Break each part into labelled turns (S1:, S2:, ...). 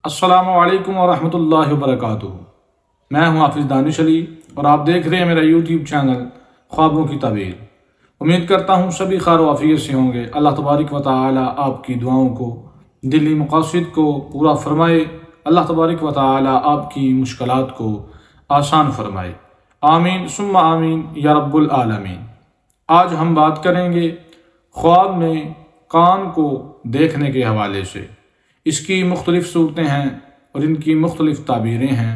S1: السلام علیکم ورحمۃ اللہ وبرکاتہ۔ میں ہوں حافظ دانش علی اور آپ دیکھ رہے ہیں میرا یوٹیوب چینل خوابوں کی تعبیر۔ امید کرتا ہوں سبھی خیر و عافیت سے ہوں گے۔ اللہ تبارک و تعالی آپ کی دعاؤں کو، دلی مقاصد کو پورا فرمائے۔ اللہ تبارک و تعالی آپ کی مشکلات کو آسان فرمائے۔ آمین ثم آمین یا رب العالمین۔ آج ہم بات کریں گے خواب میں کان کو دیکھنے کے حوالے سے۔ اس کی مختلف صورتیں ہیں اور ان کی مختلف تعبیریں ہیں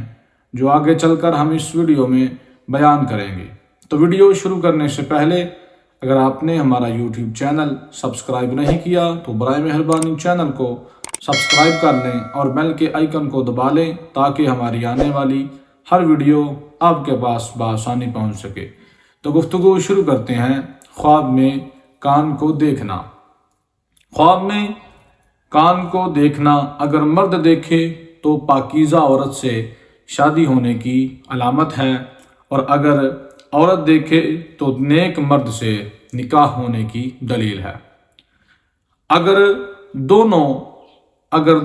S1: جو آگے چل کر ہم اس ویڈیو میں بیان کریں گے۔ تو ویڈیو شروع کرنے سے پہلے اگر آپ نے ہمارا یوٹیوب چینل سبسکرائب نہیں کیا تو برائے مہربانی چینل کو سبسکرائب کر لیں اور بیل کے آئیکن کو دبا لیں تاکہ ہماری آنے والی ہر ویڈیو آپ کے پاس بآسانی پہنچ سکے۔ تو گفتگو شروع کرتے ہیں۔ خواب میں کان کو دیکھنا۔ خواب میں کان کو دیکھنا اگر مرد دیکھے تو پاکیزہ عورت سے شادی ہونے کی علامت ہے، اور اگر عورت دیکھے تو نیک مرد سے نکاح ہونے کی دلیل ہے۔ اگر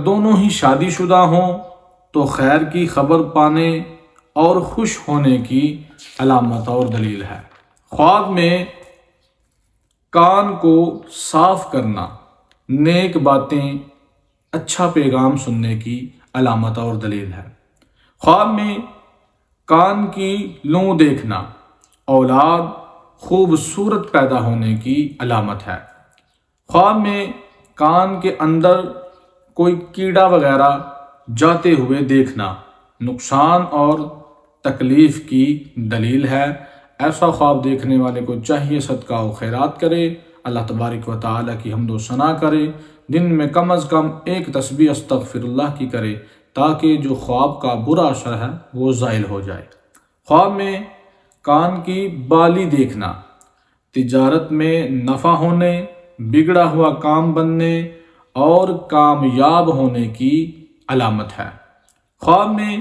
S1: دونوں ہی شادی شدہ ہوں تو خیر کی خبر پانے اور خوش ہونے کی علامت اور دلیل ہے۔ خواب میں کان کو صاف کرنا نیک باتیں، اچھا پیغام سننے کی علامت اور دلیل ہے۔ خواب میں کان کی لو دیکھنا اولاد خوبصورت پیدا ہونے کی علامت ہے۔ خواب میں کان کے اندر کوئی کیڑا وغیرہ جاتے ہوئے دیکھنا نقصان اور تکلیف کی دلیل ہے۔ ایسا خواب دیکھنے والے کو چاہیے صدقہ و خیرات کرے، اللہ تبارک و تعالی کی حمد و ثنا کرے، دن میں کم از کم ایک تسبیح استغفر اللہ کی کرے تاکہ جو خواب کا برا اثر ہے وہ زائل ہو جائے۔ خواب میں کان کی بالی دیکھنا تجارت میں نفع ہونے، بگڑا ہوا کام بننے اور کامیاب ہونے کی علامت ہے۔ خواب میں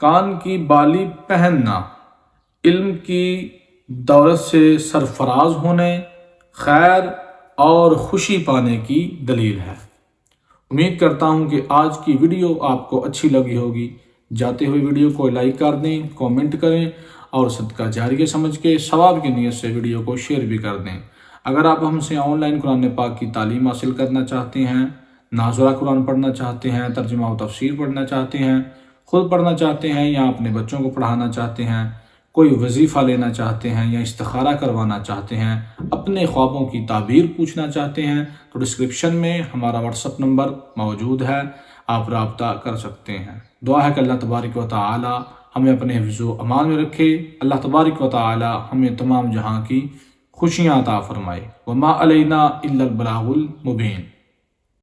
S1: کان کی بالی پہننا علم کی دولت سے سرفراز ہونے، خیر اور خوشی پانے کی دلیل ہے۔ امید کرتا ہوں کہ آج کی ویڈیو آپ کو اچھی لگی ہوگی۔ جاتے ہوئے ویڈیو کو لائک کر دیں، کامنٹ کریں اور صدقہ جاریہ سمجھ کے ثواب کی نیت سے ویڈیو کو شیئر بھی کر دیں۔ اگر آپ ہم سے آن لائن قرآن پاک کی تعلیم حاصل کرنا چاہتے ہیں، ناظرہ قرآن پڑھنا چاہتے ہیں، ترجمہ و تفسیر پڑھنا چاہتے ہیں، خود پڑھنا چاہتے ہیں یا اپنے بچوں کو پڑھانا چاہتے ہیں، کوئی وظیفہ لینا چاہتے ہیں یا استخارہ کروانا چاہتے ہیں، اپنے خوابوں کی تعبیر پوچھنا چاہتے ہیں تو ڈسکرپشن میں ہمارا واٹس ایپ نمبر موجود ہے، آپ رابطہ کر سکتے ہیں۔ دعا ہے کہ اللہ تبارک و تعالی ہمیں اپنے حفظ و امان میں رکھے، اللہ تبارک و تعالی ہمیں تمام جہاں کی خوشیاں عطا فرمائے۔ وما علینا الا البلاغ المبین۔